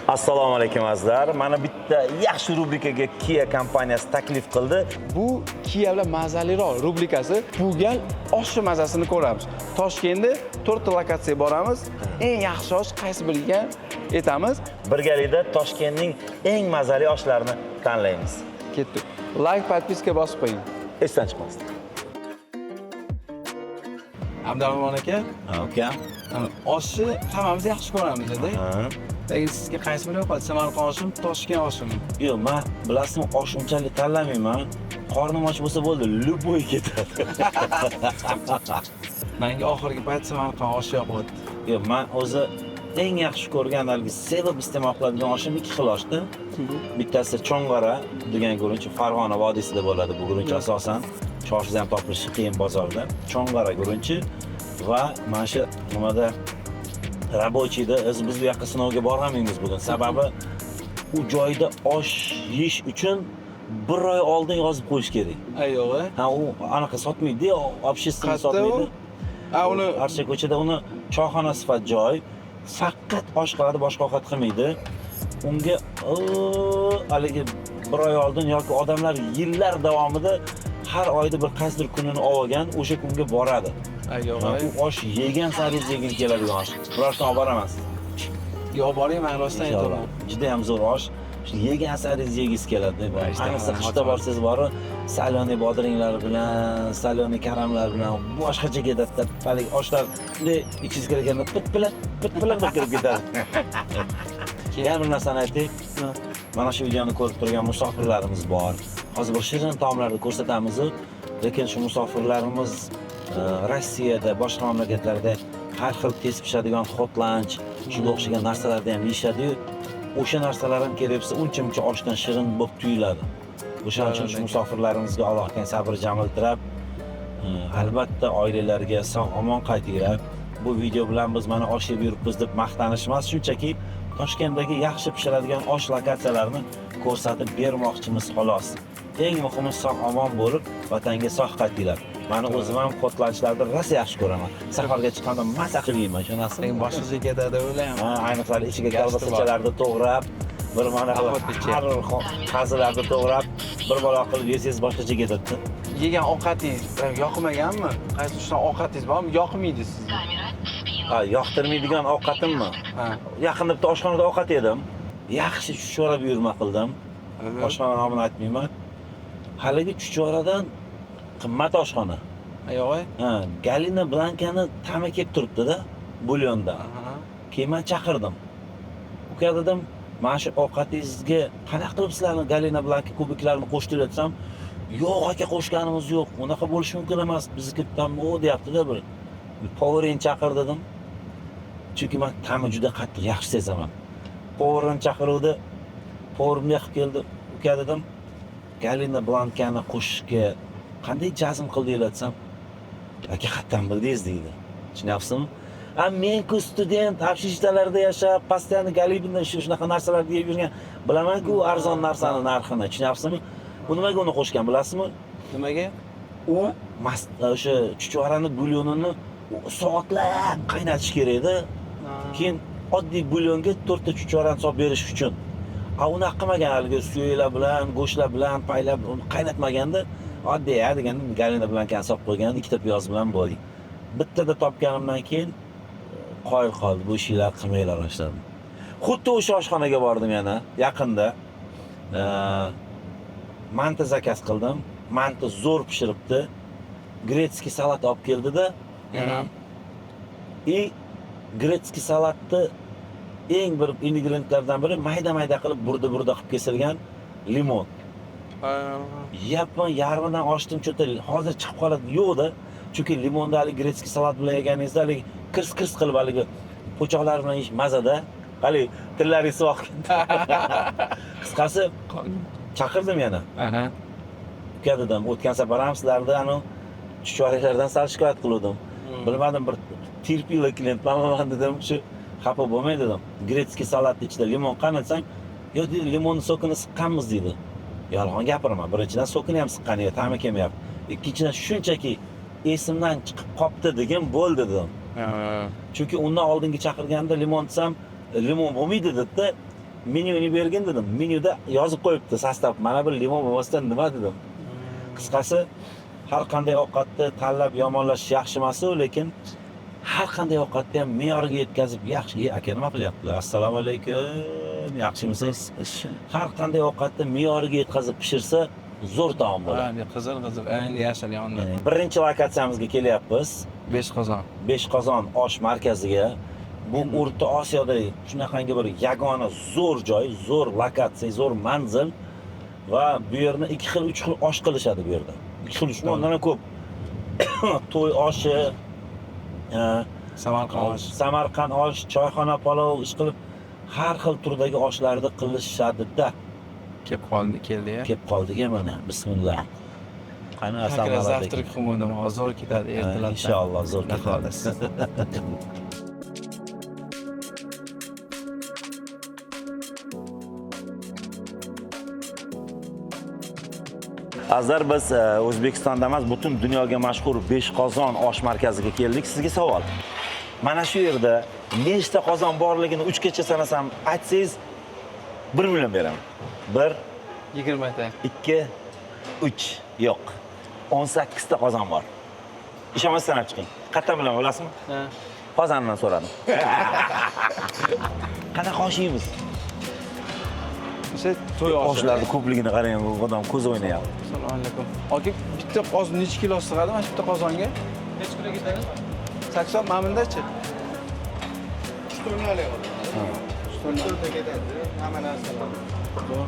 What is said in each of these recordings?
Assalomu alaykum azizlar. Mana bitta yaxshi rubrikaga Kia kompaniyasi taklif qildi. Bu Kia bilan mazaliroq rubrikasi. Bu gal oshni mazasini ko'ramiz. Toshkentda 4 ta lokatsiyaga boramiz. Eng yaxshi osh qaysi biriga aytamiz. Birgalikda Toshkentning eng mazali oshlarini tanlaymiz. Ketdik. Like, podpiska bosib qo'ying. Esdan chiqmasdan. Abdurahmon aka, Ukam. oshni hammamiz yaxshi ko'ramiz edi. Lekin sizga qaysi biri yoqadi? Samarqand oshimi, Toshkent oshimi? Yo'q, men bilasizmi, osh unchalik tanlamayman. Qornim och bo'lsa bo'ldi, luboy ketadi. Menga oxirgi payt Samarqand oshi yoqadi. Yo'q, men o'zi eng yaxshi ko'rgan haligi sevib iste'mol qiladigan oshim ikki xil oshda. Bittasi Cho'ng'ara degan guruch Farg'ona vodiysida bo'ladi. Bu guruch asosan chorshida ham topilishi qiyin bozorda. Cho'ng'ara guruchi va mana shu nimada Rabochiyda biz bu yoqqa sinovga bormaymiz bugun. Sababi u joyda osh yeyish uchun bir oy oldin yozib qo'yish kerak. Ayyo'g'a. Ha, u anaqa sotmaydi, общественный sotmaydi. Uni Archa ko'chada uni choyxona sifat joy. Faqat osh qiladi, boshqa ovqat qilmaydi. Unga haligi bir oy oldin yoki odamlar yillar davomida har oyda bir qaysidir kunini olgan, o'sha kunga boradi. ayyo'g'a. U osh yegan sari yegin keladigan osh. Birorta olib boraman. Yo boring, men rostdan aytaman. Juda ham zo'r osh. Yegan sari yegingiz keladi. Ayniqsa qishda borsangiz bori, saloni bodringlar bilan, saloni karamlar bilan boshqacha ketadi. Hali oshlar bunday ichingiz kelganda pit-pilat kirib ketadi. Yana bir narsani aytaylik. Mana shu videoni ko'rib turgan musofirlarimiz bor. Hozir bir shirin taomlarni ko'rsatamiz, lekin shu musofirlarimiz Rossiyada, boshqa mamlakatlarda har xil tez pishadigan hot lunch, shunga o'xshagan narsalarni ham yeyishadi-yu, o'sha narsalar ham kelibsa uncha-muncha oshdan shirin bo'lib tuyuladi. O'shaning uchun shu musofirlarimizga Allohga sabr jamil tilab, albatta oilalariga sog'-omon qaytinglar. Bu video bilan biz mana osh yeb yuribmiz deb maqtanish emas, shunchaki Toshkentdagi yaxshi pishiradigan osh lokatsiyalarini ko'rsatib bermoqchimiz xolos. Eng muhimi sog'-omon bo'lib, vatanga sog' qaytinglar. Meni o'zim ham qotlanchlarda rosa yaxshi ko'raman. Safarga chiqqanda maza qilib yeyman, ishonasizmi? Lekin boshqa ketadi o'ylayman. Ha, ayniqsa ichiga kolbasachalarni to'g'rab, bir mana har qazilarni to'g'rab, bir balo qilib yesangiz boshqacha ketadi. Yegan ovqatingiz yoqmaganmi? Qaysi ushdan ovqatingiz bormi? Yoqmaydi sizga. Ha, yoqtirmaydigan ovqatimmi? Ha. Yaqinda bitta oshxonada ovqat yedim. Yaxshi chuchvara buyurma qildim. Oshxona nomini aytmayman. Haligi chuchvaradan qimmat oshxona. Ayyo'g'a. Ha, Galina Blankani ta'mi kelib turibdi-da, bulyonda. Keyin men chaqirdim. Uka dedim, mana shu ovqatingizga qanaqa qilib sizlarni Galina Blanka kubiklarini qo'shdilar desam, yo'q aka, qo'shganimiz yo'q. Unaqa bo'lishi mumkin emas. Bizniki tam o deyapti-da bir. Powerini chaqir dedim. Chunki men ta'mi juda qattiq yaxshi sezaman. Powerini chaqiruvdi. Powerimga qilib keldi. Uka dedim, Galina Blankani qo'shishga qanday jazm qildinglar desam, aka qayerdan bildingiz deydi. Tushunyapsizmi? Men-ku student, общежитияларда yashab, постоянно Galibindan shunaqa narsalarni yeb yurgan, bilaman-ku arzon narsani narxini. Tushunyapsizmi? Bu nimaga uni qo'shgan bilasizmi? Nimaga? U o'sha chuchvarani bulyonini soatlab qaynatish kerak-da. Keyin oddiy bulyonga 4 ta chuchvarani solib berish uchun. Uni qilmagan haligi suyaklar bilan, go'shtlar bilan paylab uni qaynatmaganda, oddiy deganda Galina Blankani solib qo'ygan, ikkita piyoz bilan bo'ldi. Bittada topganimdan keyin qoyil qoldi, bu ishlar qilmaylar boshladim. Xuddi o'sha oshxonaga bordim yana, yaqinda. Manta zakaz qildim. Manta zo'r pishiribdi. Gretskiy salat olib keldi-da. Gretskiy salatni eng bir ingrediyentlardan biri mayda-mayda qilib burda-burda qilib kesilgan limon. Yapman yarmidan ochdim, cho'ta hozir chiqib qoladi. Yo'qda. Chunki limonni hali Gretskiy salat bilan yeganingizda hali kirs qilib haligi po'choqlar bilan yeyish mazada. Hali tillaringiz sovuq. Qisqasi chaqirdim yana. Uka dedim, o'tgan safar ham sizlarni chuchvaralardan sal shikoyat qildim. Bilmadim, bir terpiyli klient man dedim, shu xafa bo'lmay dedim. Gretskiy salatni ichida limon qani desam, "Yo'q, dedi, limonning sokini siqqanmiz" dedi. Yolg'on gapiraman. Birinchidan sokini ham siqqani, ta'mi kelmayapti. Ikkinchidan shunchaki esimdan chiqib qopti degan bo'ldi dedim. Chunki undan oldingi chaqirganda limon desam, limon bo'lmaydi dedi-da. menyuni bergin dedim. Menyuda yozib qo'yibdi sostav. Mana bu limon bo'lmasdan nima dedim. Qisqasi, har qanday ovqatni tanlab yomonlashish yaxshi emas, lekin har qanday ovqatni ham me'yoriga yetkazib yaxshi. Aka nima qilyaptilar? Assalomu alaykum. Yaxshimisiz? Har qanday ovqatni me'yoriga yetkazib pishirsa, zo'r taom bo'ladi. Ha, qizil, endi yashil yonida. Birinchi lokatsiyamizga kelyapmiz. 5 qozon. Beshqozon osh markaziga. Bu O'rta Osiyoda shunaqangi bir yagona zo'r joy, zo'r lokatsiya, zo'r manzil va bu yerni 2 xil, 3 xil osh qilishadi bu yerda. 2 xil, 3 xil ko'p. To'y oshi, Samarqand osh, choyxona palov ish qilib har xil turdagi oshlarni qilishadi-da. Kelib qoldik mana. Bismillah. Qani assalomu alaykum. Zavtrak qilmoqdim, zo'r ketadi ertalabdan. Inshaalloh zo'r ketadi. Azar biz O'zbekistonda emas, butun dunyoga mashhur Beshqozon osh markaziga keldik. Sizga savol. Mana shu yerda nechta qozon borligini 3 gacha sanasam aytsangiz 1 million beraman. 1 20 ta. 2 3 yo'q. 18 ta qozon bor. Ishonmasa sanab chiqing. Qayerdan bilaman bilasizmi? Ha. Qozondan so'radim. Qanaqa oshiymiz? O'sha to'y oshi. Oshlarning ko'pligini qarang, bu odam ko'z o'ynayapti. Assalomu alaykum. Aka, bitta qozon necha kilo sig'adi mana shu bitta qozonga? Necha kilo ketadi? 80 mana bundachi? 3 tonna olayapti. 3 tonna ketadi. Hamma narsa bor.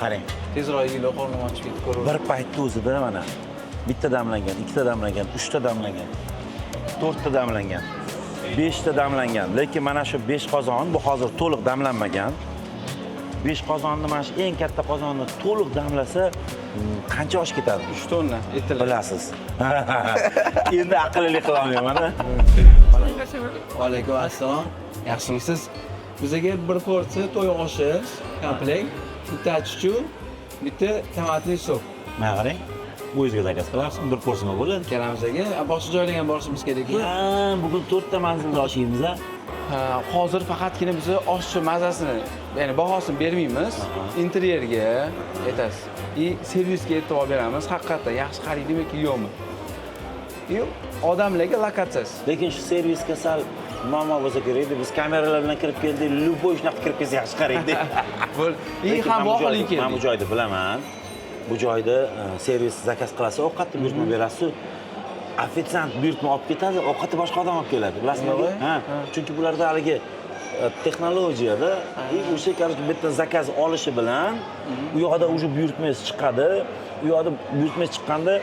Qarang. Tezroq yig'ila qornim ochib ketib ko'raver. Bir paytda o'zida mana bitta damlangan, ikkita damlangan, 3 ta damlangan, 4 ta damlangan, 5 ta damlangan. Lekin mana shu 5 qozon bu hozir to'liq damlanmagan. 5 qozonni mana shu eng katta qozonni to'liq damlasa qancha osh ketadi? 3 tonna etil. Bilasiz. Endi aqlli qilolmayman. Alaykum assalom. Yaxshimisiz? Bizga bir porsiya to'y oshi komplekt, bitta achichuk, bitta tomatli sop. Mana qarang. Bu o'zingizga zakaz qilasiz, bir porsiya bo'ladi. Karamizga boshqa joylarga ham borishimiz kerak-ku. Ha, bugun 4 ta manzilda oshiymiz a. Ha, hozir faqatgina biz oshchi mazasini, ya'ni bahosini bermaymiz. Interyerga aytasiz. Servisga e'tibor beramiz. Haqiqatdan yaxshi xaridimi yoki yo'qmi? Yo'q, odamlarga lokatsiyasi. Lekin shu servisga sal muammo bo'lsa kerak edi. Biz kameralar bilan kirib keldik, любой shunaqa kirib kelsa yaxshi qaraydi. Bo'l. Ham voqalik keldi. Men bu joyda bilaman. Bu joyda servis zakaz qilasiz, ovqatni buyurtma berasiz. Ofitsiant buyurtma olib ketadi, ovqatni boshqa odam olib keladi. Bilasizmi? Ha. Chunki bularda haligi texnologiyada o'sha короче bitta zakaz olishi bilan u yoqda уже buyurtmangiz chiqadi. U yoqda buyurtmangiz chiqqanda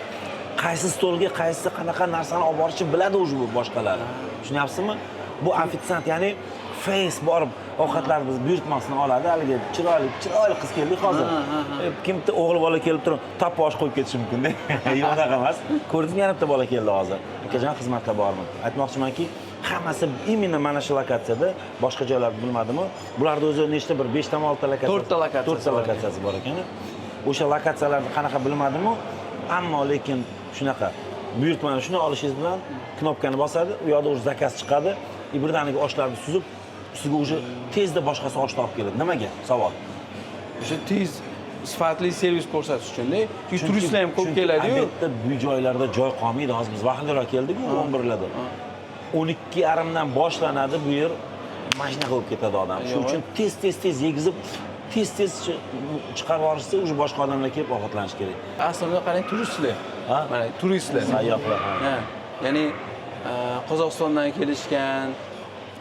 qaysi stolga qaysi qanaqa narsani olib borishni biladi уже boshqalar. Tushunyapsizmi? Bu ofitsiant, ya'ni face borib ovqatlarni biz buyurtmasini oladi. Haligi chiroyli qiz keldi hozir. Kimdir o'g'il bola kelib turib, tappa osh qo'yib ketishi mumkin-da. Yo'q, unaqa emas. Ko'rdingmi, yana bitta bola keldi hozir. Akajon, xizmatda bormi? Aytmoqchimanki, hammasi imенно mana shu lokatsiyada, boshqa joylarda bilmadimmi? Bularda o'zi nechta bir 5 ta 6 ta lokatsiya. 4 ta lokatsiyasi bor ekan. O'sha lokatsiyalarni qanaqa bilmadimmi? Ammo lekin shunaqa buyurtmani shuni olishingiz bilan knopkani bosadi, u yoqda o'zi zakaz chiqadi, birdaniga oshlarni suzib, ustiga o'zi tezda boshqasi osh olib keladi. Nimaga? Savol. O'sha tez sifatli servis ko'rsatish uchun-da. Chunki turistlar ham ko'p keladi-yu. Albatta bu joylarda joy qolmaydi. Hozir biz vaqtliroq keldik-ku 11larda. 12:30 dan boshlanadi bu yer. Mashina qilib ketadi odam. Shuning uchun tez yegizib, tez chiqarib yuborishsa, o'sha boshqa odamlar kelib ovqatlanish kerak. Aslida qarang, turistlar. Mana turistlar. Sayyohlar. Ha. Ya'ni Qozog'istondan kelishgan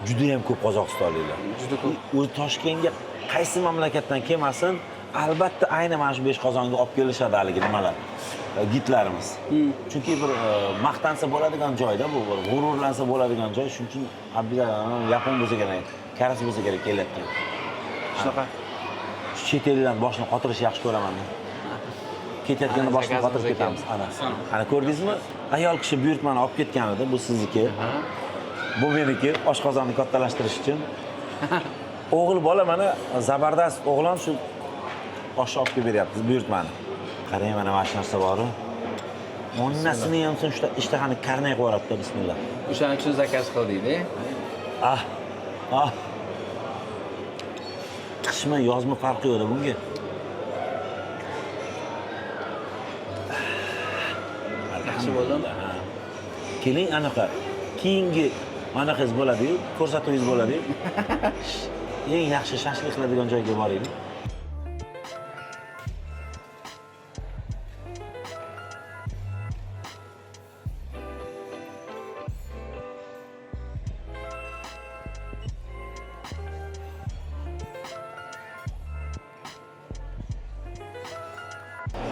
juda ham ko'p qozog'istonliklar. Juda ko'p. O'zi Toshkentga qaysi mamlakatdan kelmasin, albatta ayni mana shu Beshqozonga olib kelishadi haligi nimalar. Gidlarimiz. Chunki bir maqtansa bo'ladigan joyda, bu bir g'ururlansa bo'ladigan joy, shuning uchun yapon bo'lsa kerak, koreys bo'lsa kerak kelayotgan. Shunaqa chet eldan boshni qotirish yaxshi ko'raman men. Ketayotganda boshni qotirib ketamiz. Ana ko'rdingizmi? Ayol kishi buyurtmani olib ketgan edi, bu sizniki. Bu meniki, oshqozonni kattalashtirish uchun. O'g'il bola mana zabardast o'g'lon shu osh olib kelib beryapti buyurtmani. Qarang, mana mana shu narsa bor-ku. Onnasini ham shu ishtahani karnay qilib yuboradi, bismillah. O'shaning uchun zakaz qildik-da. qishmi, yozmi farqi yo'q bunga. Yaxshi bo'ldimi? Keling anaqa keyingi anaqangiz bo'ladi-yu, ko'rsatuvingiz bo'ladi-yu. Eng yaxshi shashlik qiladigan joyga boraylik.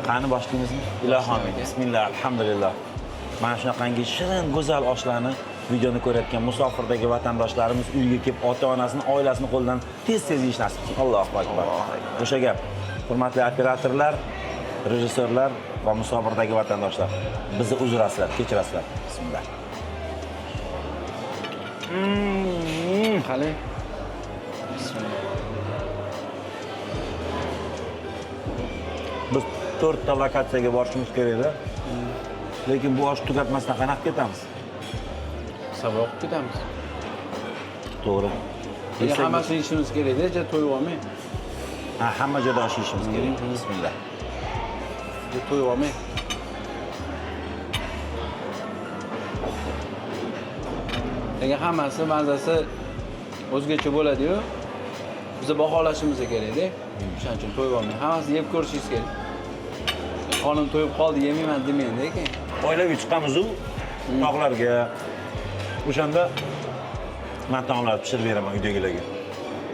Qani boshlaymizni? Ilohim, bismillah, alhamdulillah. Mana shunaqangi shirin, go'zal oshlarni videoni ko'rayotgan musofirdagi vatandoshlarimiz uyga kelib ota-onasini, oilasini qo'lidan tez-tez yeyish nasib qilsin. Allohu akbar. O'sha gap. Hurmatli operatorlar, rejissyorlar va musofirdagi vatandoshlar, bizni uzrasizlar, kechirasizlar. Bismillah. Qani. Biz 4 ta lokatsiyaga borishimiz kerak-da. Lekin bu osh tugatmasdan qanaqa ketamiz? Saboq ketamiz. To'g'ri. Hammasini ishimiz kerak-da, to'yib olmay. Ha, hamma joyda osh yeyishimiz kerak. Bismillah. To'yib olmay. Lekin hammasi mazasi o'zgacha bo'ladi-yu. Biz baholashimiz kerak-da. Shuning uchun to'yib olmay. Hammasini yeb ko'rishingiz kerak. Xonim to'yib qoldi, yemayman demaydi lekin. Oilaga chiqamiz-u, tog'larga. O'shanda men taomlar pishirib beraman uydagilarga.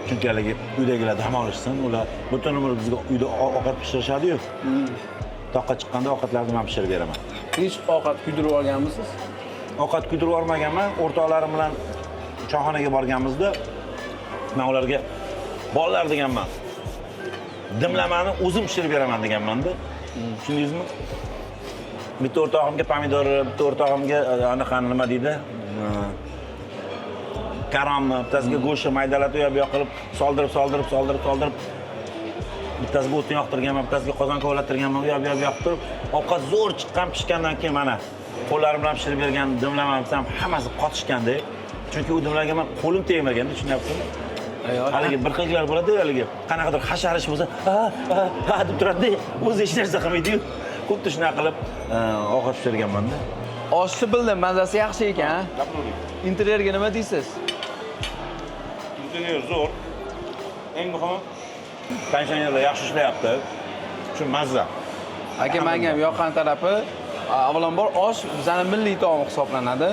Chunki haligi uydagilar dam olishsin, ular butun umr bizga uyda ovqat pishirishadi-yu. Toqqa chiqqanda ovqatlarni men pishirib beraman. Hech ovqat kuydirib olganmisiz? Ovqat kuydirib olmaganman. O'rtoqlarim bilan choyxonaga borganimizda men ularga bolalar deganman. Dimlamani o'zim pishirib beraman deganman-da. Tushundingizmi? Bitta o'rtog'imga pomidor, bitta o'rtog'imga anaqa nima deydi? Karamni, bittasiga go'shtni maydalatib u yoq qilib soldirib. Bittasiga o'tni yoqtirganman, bittasiga qozon kovlattirganman, u yoq turib, ovqat zo'r chiqqan pishgandan keyin mana qo'llarim bilan pishirib bergan dimlamam ham hammasi qotishganda. Chunki u dimlarga men qo'lim tegmaganda, tushunyapsizmi? Haligi bir xillar bo'ladi, haligi qanaqadir hasharish bo'lsa, ha deb turadi, o'zi hech narsa qilmaydi-yu. Xuddi shunaqa qilib ovqat pishirganman-da. Oshni bildim, mazasi yaxshi ekan. Interyerga nima deysiz? Interyer zo'r. Eng muhimi pensionerlar yaxshi ishlayapti. Shu mazza. Aka, menga ham yoqqan tarafi, avvalambor osh bizning milliy taom hisoblanadi.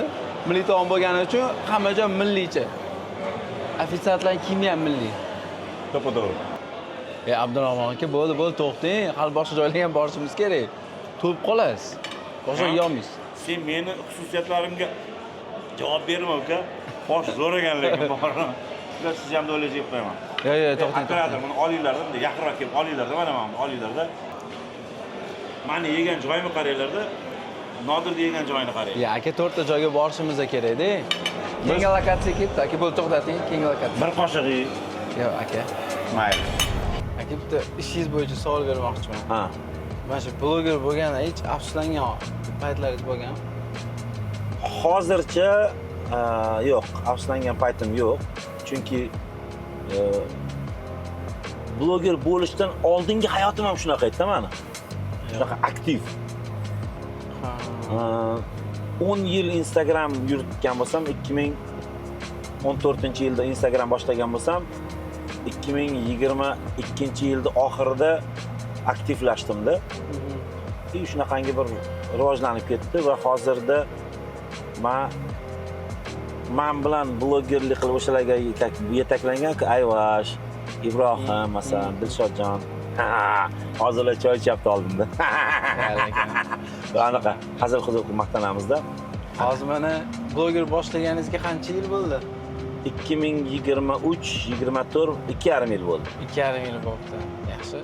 Milliy taom bo'lgani uchun hamma joy milliycha. Ofitsiantlar kiyimi ham milliy. To'g'ri. Abdurahmon aka, bo'ldi, to'xting. Hali boshqa joylarga ham borishimiz kerak. To'yib qolasiz. Boshqa yeyolmaysiz. Sen meni xususiyatlarimga javob berma, uka. Bosh zo'r ekanligim bor. Sizlar siz ham o'ylashib qo'yaman. Yo'q, to'xting. Operator, buni olinglarda, bunday yaqinroq kelib olinglarda, mana mana olinglarda. Meni yegan joyimni qaranglarda, Nodir yegan joyini qarang. Aka, 4 ta joyga borishimiz kerak-da. Keyingi lokatsiya ketdi. Aka, bo'ldi, to'xtating. Keyingi lokatsiya. Bir qoshiq yey. Yo'q, aka. Mayli. Aka, bitta ishingiz bo'yicha savol bermoqchiman. Ha. Mana shu bloger bo'lganda hech afsuslangan paytlaringiz bo'lganmi? Hozircha yo'q, afsuslangan paytim yo'q. Chunki bloger bo'lishdan oldingi hayotim ham shunaqa edi, meni. Shunaqa aktiv. 10 yil Instagram yuritgan bo'lsam, 2014-yilda Instagram boshlagan bo'lsam, 2022-yilda oxirida aktivlashdim-da. Shunaqangi bir rivojlanib ketdi va hozirda men bilan blogerlik qilib o'shalarga yetaklangan Ayvash, Ibrohim, masalan, Dilshodjon. Hozirlar choy ichibdi oldimda. Anaqa hazil-huzul qilib maqtanamizda. Hozir mana bloger boshlaganingizga qancha yil bo'ldi? 2023-24 2,5 yil bo'ldi. 2,5 yil bo'ldi. Yaxshi.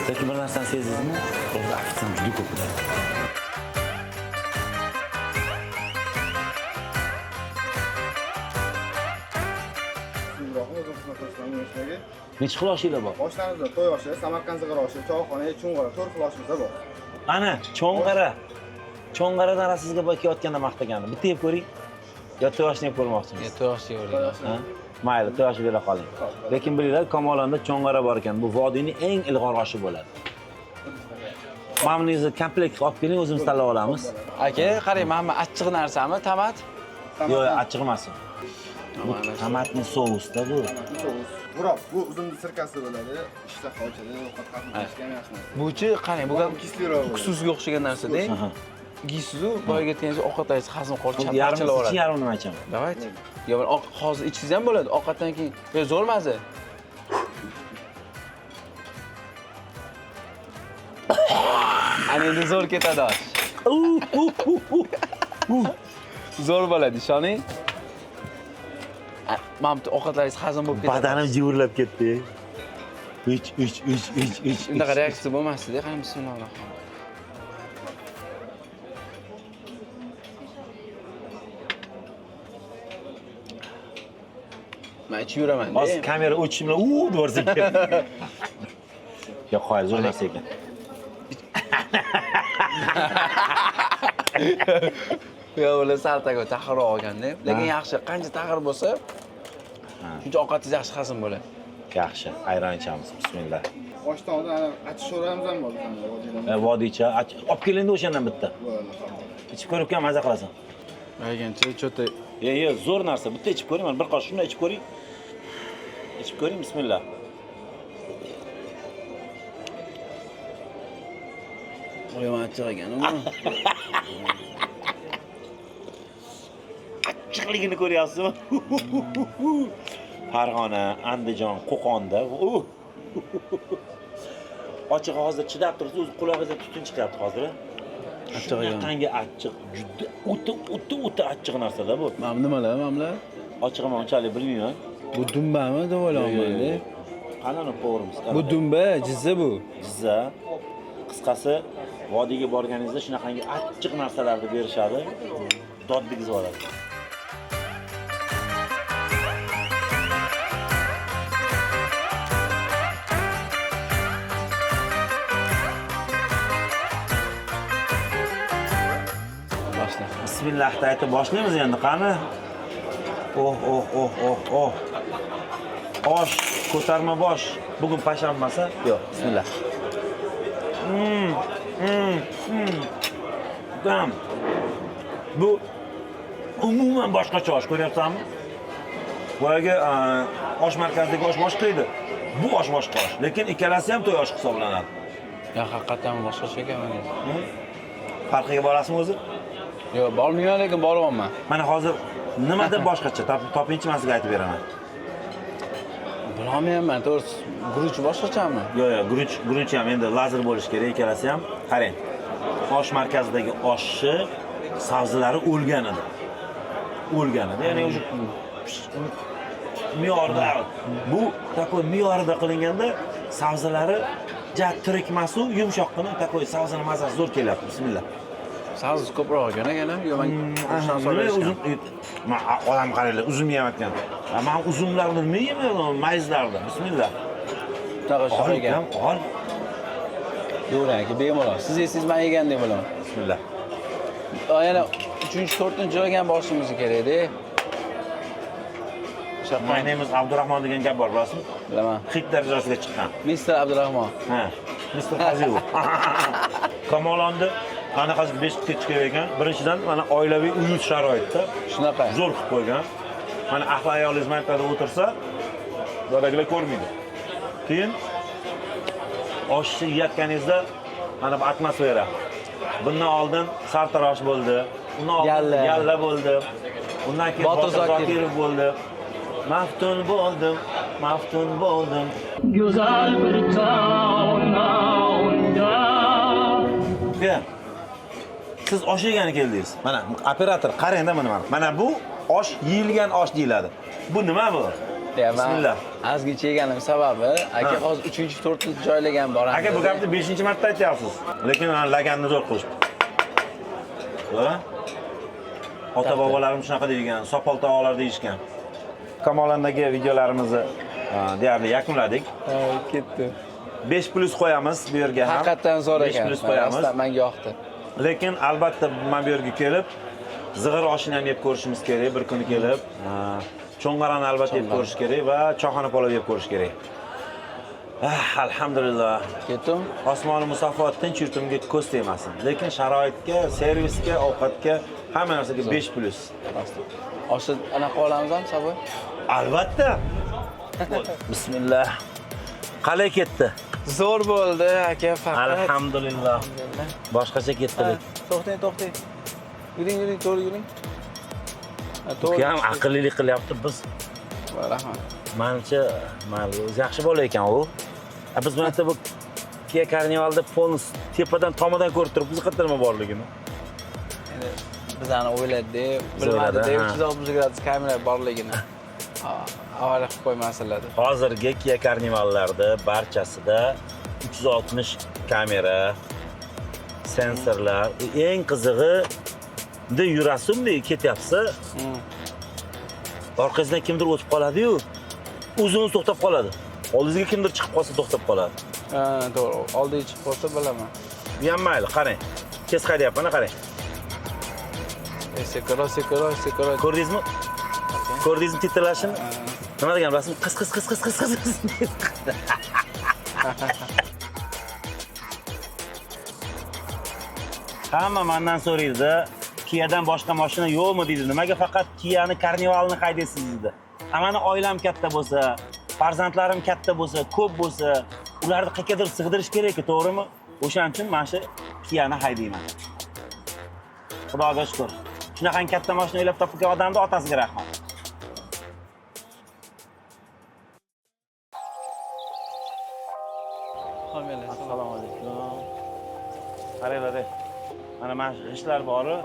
Lekin bir narsani sezdingizmi? O'zi ofitsiant juda ko'p bo'ladi. Necha xil oshinglar bor? Oshlarimizda to'y oshi, Samarqand zig'ir oshi, choyxona, cho'ng'ara, 4 xil oshimiz bor. Ana, cho'ng'ara. cho'ng'ara darasiga ketayotganda maqtagandim. Bitta yeb ko'ring. Yo to'yashni yeb ko'rmoqchimiz. To'yosh yeyavering. Ha? Mayli, to'yash bera qoling. Lekin bilinglar, Komolonda cho'ng'ara bor ekan. Bu vodiyning eng ilg'or oshi bo'ladi. Mamnizni komplekt olib keling, o'zimiz tanlab olamiz. Aka, qarang, mana bu achchiq narsami? Tomat? Yo'q, achchiq emas. Bu tomatning sousda bu. Biroq bu uzumni sirkasi bo'ladi. Ishtaha ochadi, ovqat qatnashga ham yaxshi narsa. Bu-chi, qarang, bu Kisliroq. kususga o'xshagan narsa-da. Aha. Giysiz-u, boyaga aytganingiz ovqatlaringiz hazm qilib Yarim parchalab oladi. yarim nima aytaman. Давайте. Yo, hozir ichsangiz ham bo'ladi. Ovqatdan keyin zo'r maza. Ana endi zo'r ketadi osh. Zo'r bo'ladi, ishoning. Mana bu ovqatlaringiz hazm bo'lib ketadi. Badanim jivirlab ketdi. Ich. Unaqa reaksiya bo'lmasdi-da, qani bismillahirrohmanirrohim. Men ichib yuraman-da. Hozir kamera o'chishi bilan devorsa kerak. Yo, qo'y, zo'r narsa ekan. Yo, ular saltaga taxirroq olganda, lekin yaxshi, qancha taxir bo'lsa, shuncha ovqatingiz yaxshi hazm bo'ladi. Yaxshi, ayron ichamiz. Bismillah. Oshdan oldin achchiq sho'ramiz ham bor vodiyda. Vodiycha, olib kelindi o'shandan bitta. Bo'ladi. Ichib ko'rib ham maza qilasan. Aygancha, cho'ta Yo'q, zo'r narsa. Bitta ichib ko'ring, mana bir qoshiq shunday ichib ko'ring. Ichib ko'ring, bismillah. qo'yman achchiq ekan-ku. Achchiqligini ko'ryapsizmi? Farg'ona, Andijon, Qo'qonda. Ochig'i hozir chidab tursiz, o'z qulog'ingizga tutun chiqyapti hozir. Achchiq ekan. Qanday achchiq, juda o'ta achchiq narsa-da bu. Mana nimalar, mana Ochig'i men unchalik bilmayman. bu dumbami deb o'ylayapman-da. Qani uni po'rimiz? Bu dumba, jizza bu. Jizza. Qisqasi, vodiyga borganingizda shunaqangi achchiq narsalarni berishadi. Dodligingiz bo'ladi. Boshla. Bismillah aytib boshlaymiz endi, qani? Oh. Osh, ko'tarma bosh. Bugun pashanbasi? Yo'q, bismillah. Dam. Bu umuman boshqacha osh, ko'ryapsanmi? Boyaga osh markazidagi osh boshqa edi. Bu osh boshqa osh, lekin ikkalasi ham to'y oshi hisoblanadi. Ya haqiqatan boshqacha ekan mana. Farqiga borasizmi o'zi? Yo'q, bormayman, lekin boryapman. Mana hozir nimadir boshqacha, topinchi men sizga aytib beraman. Bilmayman, to'g'risi, guruch boshqachami? Yo'q, guruch ham endi lazer bo'lishi kerak, ikkalasi ham. Qarang. Osh markazidagi oshni sabzilari o'lgan edi. Ya'ni o'sha me'yorda bu takoy me'yorida qilinganda sabzilari tirik emas-u, yumshoqqina takoy sabzini mazasi zo'r kelyapti. Bismillah. Sabz ko'proq ekan-a? Yo'q, men o'shan so'rashdim. Men odam qaranglar, uzum yemayotgan. Men uzumlarni nima yeyman, mayizlarni. Bismillah. Tag'in ekan. Ol. Yo'q, aka, bemalol. Siz yeysiz, men yegandek bo'laman. Bismillah. Yana 3-4 joyga ham borishimiz kerak-da. My name is Abdurrahmon degan gap bor, bilasizmi? Bilaman. Hit darajasiga chiqqan. Mr. Abdurrahmon. Ha, Mr. Qaziyev. Kamolonda qanaqasi 5 ketish kerak ekan. Birinchidan mana oilaviy uy sharoitda Shunaqa. zo'r qilib qo'ygan. Mana ahli ayolingiz markazda o'tirsa, dadagilar ko'rmaydi. Keyin oshni yeyotganingizda mana bu atmosfera. Bundan oldin sartarosh bo'ldi. Undan oldin yalla bo'ldi. Undan keyin Botir Zokirov bo'ldi. Maftun bo'ldim. Güzel bir tağında Siz osh yegani keldingiz. Mana operator qarangda mana bu osh yeyilgan osh deyiladi. Bu nima bu? Bismillah. Azgicha yeganim sababi, aka hozir 3-4 joylagan boramiz. Aka bu gapni 5-marta aytyapsiz. Lekin laganni zo'r qilishdi. Ha? Ota-bobolarimiz shunaqa deygan, sopol tovoqlarda yeyishgan. Kamolondagi videolarimizni deyarli yakunladik. Ketdi. 5+ qo'yamiz bu yerga ham. Haqiqatan zo'r ekan. 5+ qo'yamiz. Menga yoqdi. Lekin albatta men bu yerga kelib, zig'ir oshini ham yeb ko'rishimiz kerak bir kuni kelib. Cho'ng'arani albatta yeb ko'rish kerak va choyxona palov yeb ko'rish kerak. Alhamdulillah. Ketdim. Osmoni musaffo tinch yurtimga ko'z tegmasin. Lekin sharoitga, servisga, ovqatga hamma narsaga 5+. Oshni anaqa olamizmi, Saboy? Albatta. Bismillah. Qalay ketdi? Zo'r bo'ldi, aka, faqat. Alhamdulillah. Boshqacha ketdi. To'xtang. Yuring, to'g'ri yuring. Ukam aqllilik qilyapti biz. Rahmat. Menimcha, o'zi yaxshi bola ekan u. Biz mana bu Kia Carnivalda polnis tepadan tomadan ko'rib turibmiz qayerda borligini. Endi bizani o'yladi, bilmadi-da 360 gradus kamera borligini. Avval qilib qo'ymasinlar. Hozirgi Kia Carnivallarda barchasida 360 kamera, sensorlar, eng qizig'i de yurasimda ketyapsa, orqasidan kimdir o'tib qoladi-yu, o'zini to'xtab qoladi. Oldingizga kimdir chiqib qolsa to'xtab qoladi. To'g'ri. Oldiga chiqib qolsa bilaman. Bu ham mayli, qarang. Tez haydayapman, qarang. Sekiro. Ko'rdingizmi? Ko'rdingizmi titrlashini? Nima degan bilasizmi? Qis. Hamma mendan so'raydi, Kia'dan boshqa mashina yo'qmi deydi. Nimaga faqat Kia'ni Carnivalni haydaysiz deydi. Amani oilam katta bo'lsa, farzandlarim katta bo'lsa, ko'p bo'lsa, ularni qayergadir sig'dirish kerak-ku, to'g'rimi? O'shaning uchun men shu Kia'ni haydayman. Xudoga shukr. Shunaqa katta mashina o'ylab topgan odamning otasiga rahmat. Assalomu alaykum. Qaranglar. Mana mana shu ishlar bori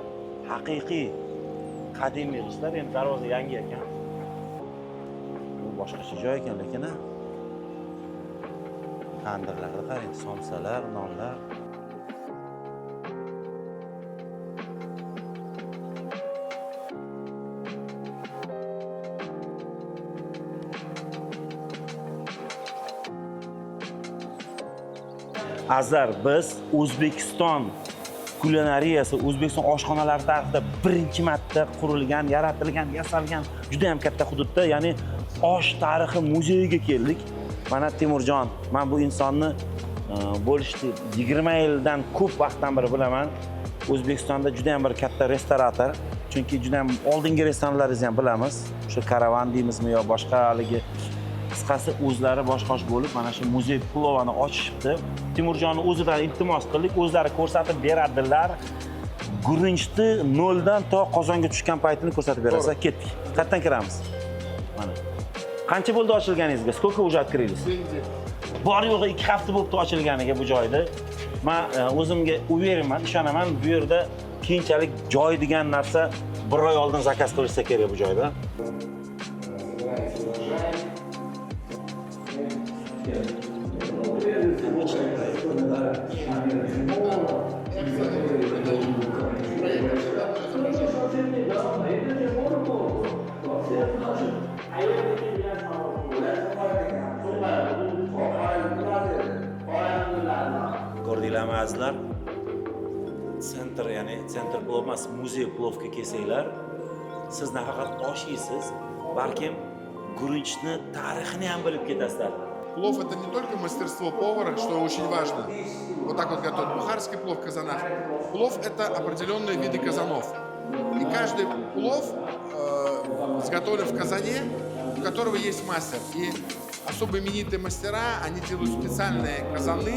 haqiqiy qadimiy ishlar, endi darvoza yangi ekan. Bu boshqacha joy ekan, lekin tandirlarga qarang, somsalar, nonlar. Azar, biz O'zbekiston kulinariyasi, O'zbekiston oshxonalari tarixida birinchi marta qurilgan, yaratilgan, yasalgan juda ham katta hududda, ya'ni osh tarixi muzeyiga keldik. Mana Timurjon, men bu insonni bo'lishdi 20 yildan ko'p vaqtdan beri bilaman. O'zbekistonda juda ham bir katta restorator, chunki juda ham oldingi restoranlaringizni ham bilamiz. O'sha karavan deymizmi yo boshqa haligi qisqasi o'zlari boshqosh bo'lib, mana shu muzey plovani ochishibdi. Timurjonni o'zidan iltimos qildik, o'zlari ko'rsatib beradilar. Gurinchni noldan to Qozonga tushgan paytini ko'rsatib berasiz. Ketdik. Qayerdan kiramiz? Mana. Qancha bo'ldi ochilganingizga? Сколько уже открылись? Bor yo'g'i 2 hafta bo'libdi ochilganiga bu joyda. Men o'zimga uverman, ishonaman, bu yerda keyinchalik joy degan narsa 1 oy oldin zakaz qilishsa kerak bu joyda. Ko'rdinglarmi azizlar? Sentr, ya'ni sentr plov emas, muzey plovga kelsanglar, siz nafaqat osh yeysiz, balkim gurinchni tarixini ham bilib ketasizlar. Плов — это не только мастерство повара, что очень важно. Вот так вот готовят бухарский плов в казанах. Плов — это определенные виды казанов. И каждый плов изготовлен в казане, у которого есть мастер. И особо именитые мастера, они делают специальные казаны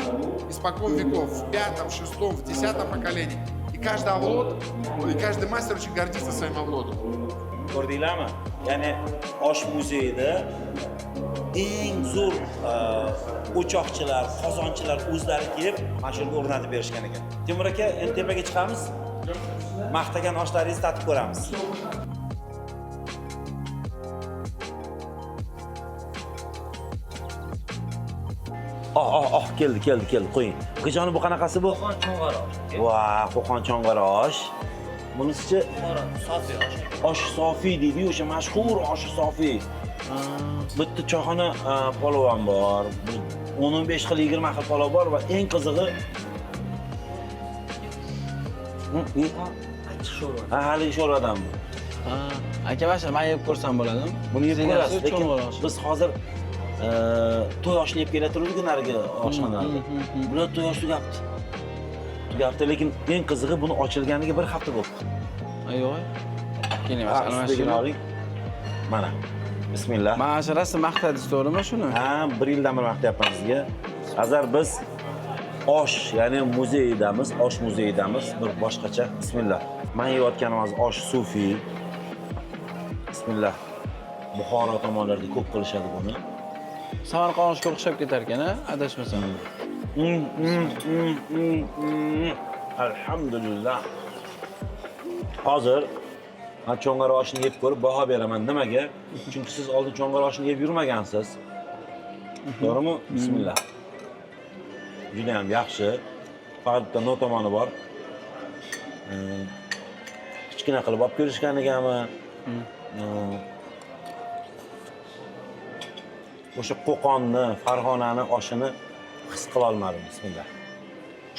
испокон веков, в 5, в 6, в 10 поколении. И каждый авлод, и каждый мастер очень гордится своим авлодом. Ko'rdinglarmi? Ya'ni osh muzeyida eng zo'r o'choqchilar, qozonchilar o'zlari kelib, mana shu yerga o'rnatib berishgan ekan. Timur aka, endi tepaga chiqamiz. Maqtagan oshlaringizni tatib ko'ramiz. Keldi, qo'ying. Ukajonim, bu qanaqasi bu? Qo'qon cho'ng'arosh. Voy, Qo'qon cho'ng'arosh. Bunisi Sofiy osh sofiy deydi, o'sha mashhur osh sofiy. Bitta choyxona palov ham bor. 15 xil, 20 xil palov bor va eng qizig'i Achchiq sho'rva. Ha, haligi sho'rvadanmi? Ha, aka mana shuni men yeb ko'rsam bo'ladimi? Buni yeb ko'rasiz, lekin cho'ng'ir osh. biz hozir to'y oshini yeb kelaturdik narigi oshxonalarda. Bular to'y oshi tugabdi. Lekin eng qizig'i buni ochilganiga 1 hafta bo'ldi. Ayoy. Keling, mana Ustidagini oling. Mana. Bismillah. Mana shu rasm maqtadingiz, to'g'rimi shuni? Ha, 1 yildan beri maqtayapman sizga. Azar biz osh, ya'ni muzeydamiz, osh muzeydamiz. Bir boshqacha. Bismillah. Men yeyotganimiz osh sufi. Bismillah. Buxoro tomonlarida ko'p qilishadi buni. Samarqand oshiga o'xshab ketar ekan, adashmasam. Alhamdulillah. Hozir men cho'ng'ar oshini yeb ko'rib baho beraman. Nimaga? Chunki siz oldin cho'ng'ar oshini yeb yurmagansiz. To'g'rimi? Bismillah. Juda ham yaxshi. Faqat bitta no tomoni bor. Kichkina qilib olib ko'rishganigami? O'sha Qo'qonni, Farg'onani oshini his qila olmadim. Bismillah.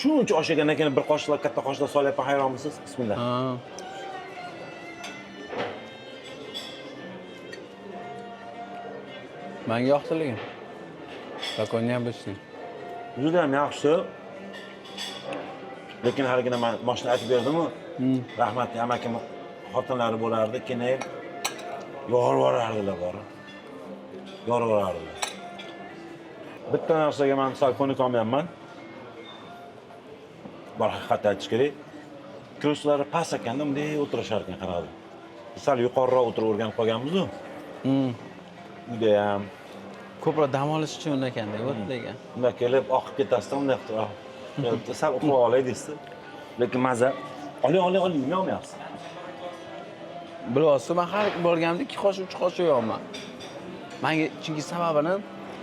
Shuncha osh yegandan keyin bir qoshiqlar, katta qoshiqlar solyapman, hayronmisiz? Bismillah. Ha. Menga yoqdi lekin. Bakonni ham bilishing. Juda ham yaxshi. Lekin harigina men mashina aytib berdim-ku. Rahmatli amakim xotinlari bo'lardi, keyin yorvorardilar bor. Yorvorardilar. Bitta narsaga men sal ko'nikolmayapman. Bor haqiqatni aytish kerak. Kurslari past ekanda bunday o'tirishar ekan qaradi. Sal yuqoriroq o'tirib o'rganib qolganmiz-ku. Juda ham Ko'proq dam olish uchun ekanda, o'tlagan. Bunda kelib oqib ketasiz, bunday qilib. Sal uxlab olay deysiz. Lekin maza. Oling, nima olmayapsiz? Biroz, men har borganimda 2 qoshiq, 3 qoshiq yo'qman. Menga chunki sababini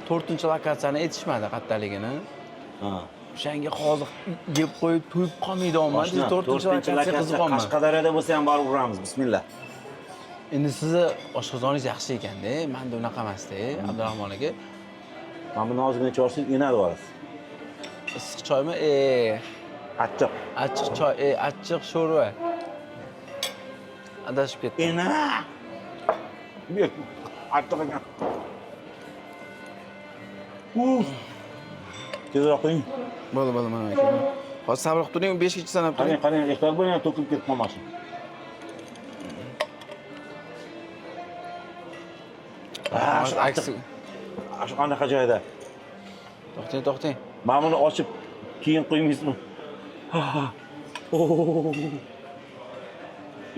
4-lokatsiyani aytishmadi qattaligini. Ha. O'shanga hozir yeb qo'yib to'yib qolmaydiganman. 4-lokatsiya qiziqaman. Qashqadaryoda bo'lsa ham borib uramiz. Bismillah. Endi sizni oshqozoningiz yaxshi ekanda, menda unaqa emas-da, Abdurahmon aka. Mana buni ozgina ichorsiz, inadi borasiz. Issiq choymi? Achchiq. Achchiq choy, achchiq sho'rva. Adashib ketdim. Ena. Bek, achchiq ekan. Tezroq qiling. Bo'ldi, mana aka. Hozir sabr qilib turing, 5-chi sanab turing. Qarang, ehtiyot bo'ling, to'kilib ketib qolmasin. Aksi. Shu qanaqa joyda? To'xtang. Mana buni ochib keyin qo'ymaysizmi?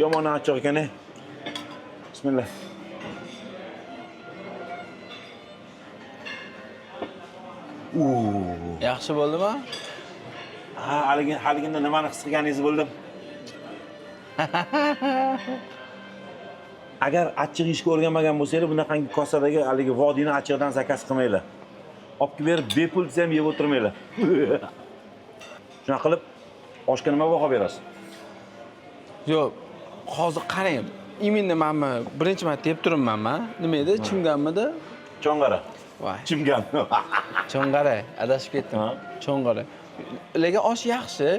Yomon achchiq ekan-a. Bismillah. Yaxshi bo'ldimi? Ha, haligida nimani his qilganingizni bildim. Agar achchiq yeyishga o'rganmagan bo'lsangiz, bunaqangi kosadagi haligi vodiyni achchiqdan zakaz qilmanglar. Olib kelib berib, bepul desa ham yeb o'tirmanglar. Shunaqa qilib, oshga nima baho berasiz? Yo'q, hozir qarang. Imенно menmi birinchi marta yeb turibman-man. Nima edi? Chimganmidi? Cho'ng'ara. Voy. Chimgan. Cho'ng'ara, adashib ketdim. Cho'ng'ara. Lekin osh yaxshi.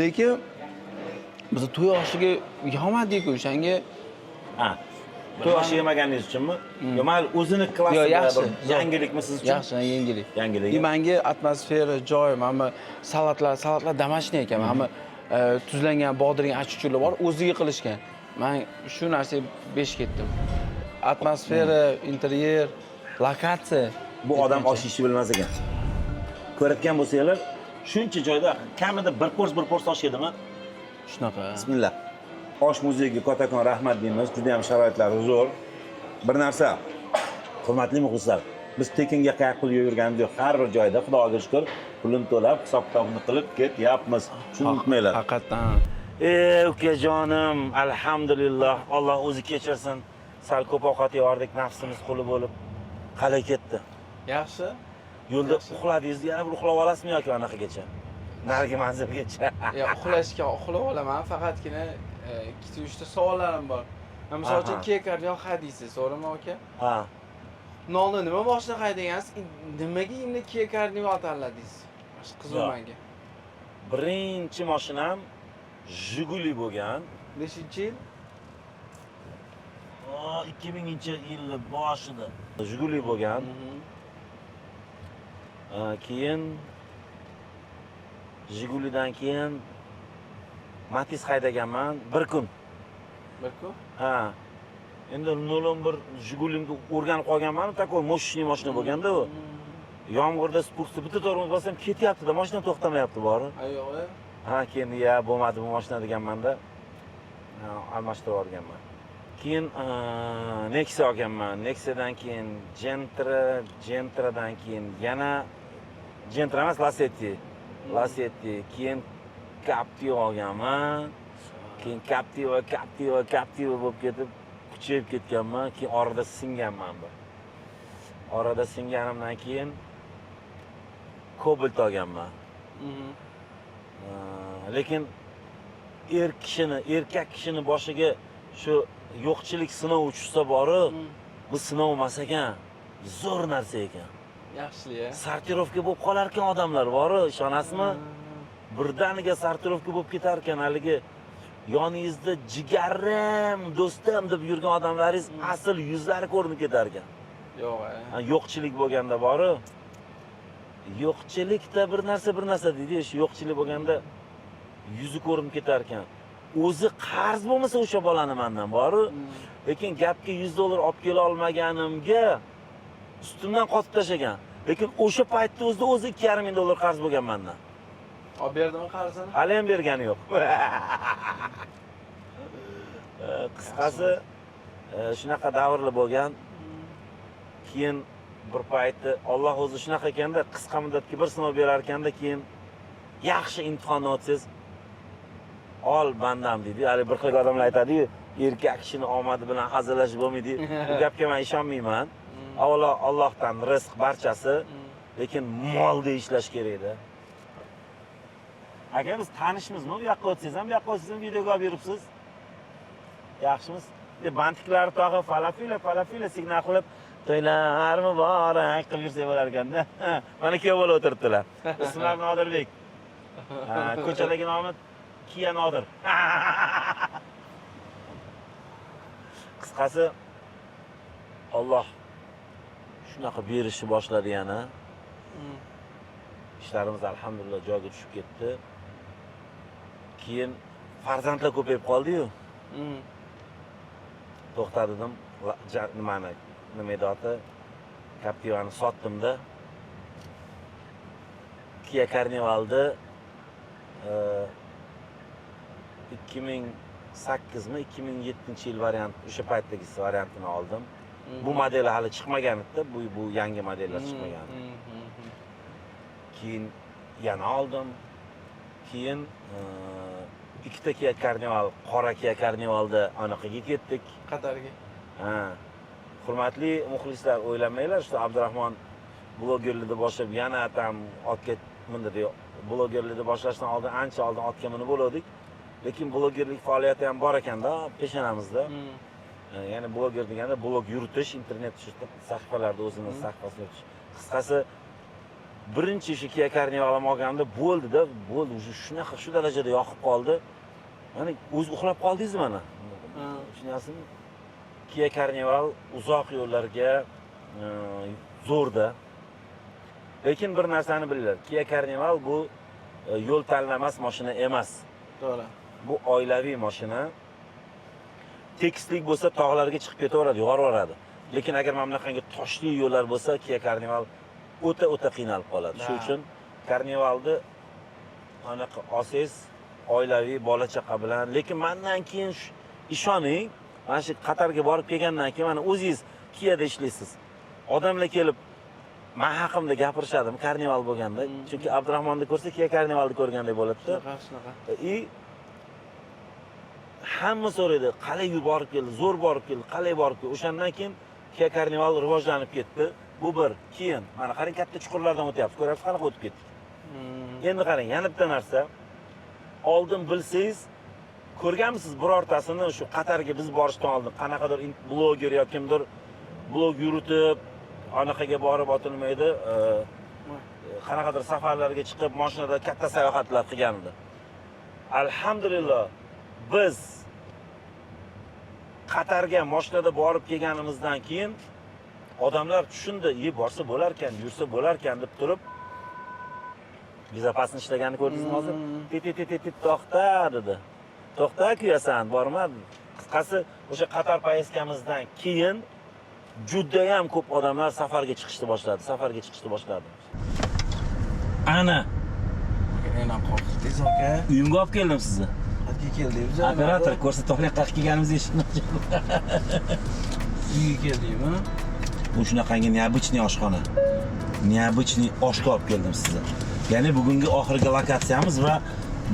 Lekin biz to'y oshiga yo'madik o'shanga. Ha. To'y oshi yemaganingiz uchunmi? Yo, mayli o'zini klassida yangilikmi siz uchun? Yaxshi, yangilik. Yangilik. Menga atmosfera, joy, mana salatlar damashni ekan. Mana tuzlangan bodring achuchurlar bor, o'ziga qilishgan. Men shu narsaga besh ketdim. Atmosfera, interyer, lokatsiya. Bu odam osh yeyishni bilmas ekan. Ko'rayotgan bo'lsanglar, shuncha joyda kamida bir pors osh yedimi? Shunaqa. Bismillah. Osh muzeyiga kattakon rahmat deymiz. Juda ham sharoitlari zo'r. Bir narsa, hurmatli muxlislar, biz tekinga qayoq pul yurganimiz yo'q. Har bir joyda Xudoga shukr, pulini to'lab, hisob-kitobni qilib ketyapmiz. Shuni unutmanglar. Haqiqatan. Ukajonim, alhamdulillah. Alloh o'zi kechirsin. Sal ko'p ovqat yedik, nafsimiz quli bo'lib. Qalay ketdi? Yaxshi. Yo'lda uxladingiz, yana bir uxlab olasizmi yoki anaqagacha? Narigi manzilgacha. Yo'q, uxlashga uxlab olaman, faqatgina 2-3 ta savollarim bor. Misol uchun kekarni yoqadiysiz, to'g'rimi aka? Ha. Nonni nima boshida qaydagansiz? Nimaga endi kekarni tanladingiz? Qiziq menga. Birinchi mashinam Jiguli bo'lgan. Nechinchi yil? 2000-yilning boshida Jiguli bo'lgan. Keyin Jigulidan keyin Matiz haydaganman bir kun. Bir kun? Ha. Endi 01 Jigulimni o'rganib qolganman, takoy moshishli mashina bo'lganda u. Yomg'irda spurtni bitta tormoz bosam ketyapti-da, mashina to'xtamayapti bori. Ayog'i? Ha, keyin ya bo'lmadi bu mashina deganman-da. Almashtirib olganman. Keyin Nexia olganman. Nexiadan keyin Gentradan keyin yana Gentra emas, Lacetti. Keyin Captiva olganman. Keyin Captiva bo'lib ketib, kuchayib ketganman. Keyin orada singanman bu. Orada singanimdan keyin Cobalt olganman. Lekin erkak kishini boshiga shu yo'qchilik sinov tushsa bori, bu sinov emas ekan. Zo'r narsa ekan. Yaxshi-ya. Sortirovka bo'lib qolar ekan odamlar bori, ishonasizmi? Birdaniga sortirovka bo'lib ketar ekan, haligi yoningizda jigarim, do'stim deb yurgan odamlaringiz asl yuzlari ko'rinib ketar ekan. Yo'q. Yo'qchilik bo'lganda bori. Yo'qchilikda bir narsa deydi, shu yo'qchilik bo'lganda yuzi ko'rinib ketar ekan. O'zi qarz bo'lmasa o'sha bolani mendan bori. Lekin gapga $100 olib kela olmaganimga ustimdan qotib tashagan. Lekin o'sha paytda o'zi $2,500 qarz bo'lgan mendan. Olib berdimi qarzini? Hali ham bergani yo'q. Qisqasi shunaqa davrlar bo'lgan. Keyin bir payti Alloh o'zi shunaqa ekanda, qisqa muddatga bir sinov berar ekanda, keyin yaxshi imtihonni o'tsangiz ol bandam deydi. Hali bir xil odamlar aytadi-ku, erkak kishini omadi bilan hazillashib bo'lmaydi. Bu gapga men ishonmayman. Avvalo Allohdan rizq barchasi, lekin molda ishlash kerak-da. Aka biz tanishmizmi? Bu yoqqa o'tsangiz ham, bu yoqqa o'tsangiz ham videoga olib yuribsiz. Yaxshimiz? Bantiklarni tog'i falafila signal qilib to'ylar muborak qilib yursa bo'lar ekanda. Mana kuyov bo'lib o'tiribdilar. Ismlar Nodirbek. Ko'chadagi nomi Kia Nodir. Qisqasi Alloh shunaqa berishni boshladi yana. Ishlarimiz alhamdulillah joyiga tushib ketdi. Keyin farzandlar ko'payib qoldi-yu. To'xtadim, nima edi oti? Captivani sotdim-da. Kia Carnival'da 2008mi 2007-yil variant, o'sha paytdagi variantini oldim. Bu modeli hali chiqmagan edi, bu yangi modellar chiqmagan. Keyin yana oldim. Keyin ikkita Kia Carnival, qora Kia Carnivalda anaqaga ketdik. Qatarga. Hurmatli muxlislar, o'ylamanglar, shu Abdurahmon blogerlikni boshlab yana ham otga mindi, blogerlikni boshlashdan oldin ancha oldin otga minib bo'ldik. Lekin blogerlik faoliyati ham bor ekanda peshonamizda. Ya'ni bloger deganda blog yuritish, internet sahifalarda o'zining sahifasini yuritish. Qisqasi birinchi o'sha Kia Carnival'ni olganimda bo'ldi-da, bo'ldi, shunaqa shu darajada yoqib qoldi. Mana o'zi uxlab qoldingizmi mana? Tushunasizmi? Kia Carnival uzoq yo'llarga zo'rda. Lekin bir narsani bilinglar, Kia Carnival bu yo'l tanlamas mashina emas. To'g'ri. Bu oilaviy mashina. Tekislik bo'lsa tog'larga chiqib ketaveradi, yuboradi. Lekin agar mana bunaqangi toshli yo'llar bo'lsa, Kia Carnival o'ta qiynalib qoladi. Shuning uchun Carnivalni anaqa olsangiz oilaviy bola chaqa bilan, lekin mendan keyin ishoning, mana shu Qatarga borib kelgandan keyin mana o'zingiz Kia'da ishlaysiz. Odamlar kelib men haqimda gapirishadi, Carnival bo'lganda. Chunki Abdurahmonni ko'rsa Kia Carnivalni ko'rgandek bo'ladi-da. Shunaqa. Hamma so'raydi, qalay borib keldi, zo'r borib keldi, qalay borib keldi. O'shandan keyin Kia Carnival rivojlanib ketdi. Bu bir. Keyin mana qarang, katta chuqurlardan o'tyapsiz. Ko'ryapsiz, qanaqa o'tib ketdik. Endi qarang, yana bitta narsa. Oldin bilsangiz, ko'rganmisiz birortasini shu Qatarga biz borishdan oldin qanaqadir bloger yoki kimdir blog yuritib, anaqaga borib o'tilmaydi, qanaqadir safarlarga chiqib, mashinada katta sayohatlar qilgandi. alhamdulillah biz Qatarga moshinada borib kelganimizdan keyin odamlar tushundi, borsa bo'larkan, yursa bo'larkan deb turib bezapasini ishlaganini ko'rdingizmi hozir? Tit to'xta dedi. To'xta kuyasan, borma. Qisqasi, o'sha Qatar poyezdkamizdan keyin juda ham ko'p odamlar safarga chiqishni boshladi. Ana, Yana qo'rqdingiz aka. uyimga olib keldim sizni. Qayerga keldingiz? Operator ko'rsatuvga qayerga kelganimizni eshitdim. Uyga keldingmi? Bu shunaqangi neobычный oshxona. Neobычный oshga olib keldim sizni. Ya'ni bugungi oxirgi lokatsiyamiz va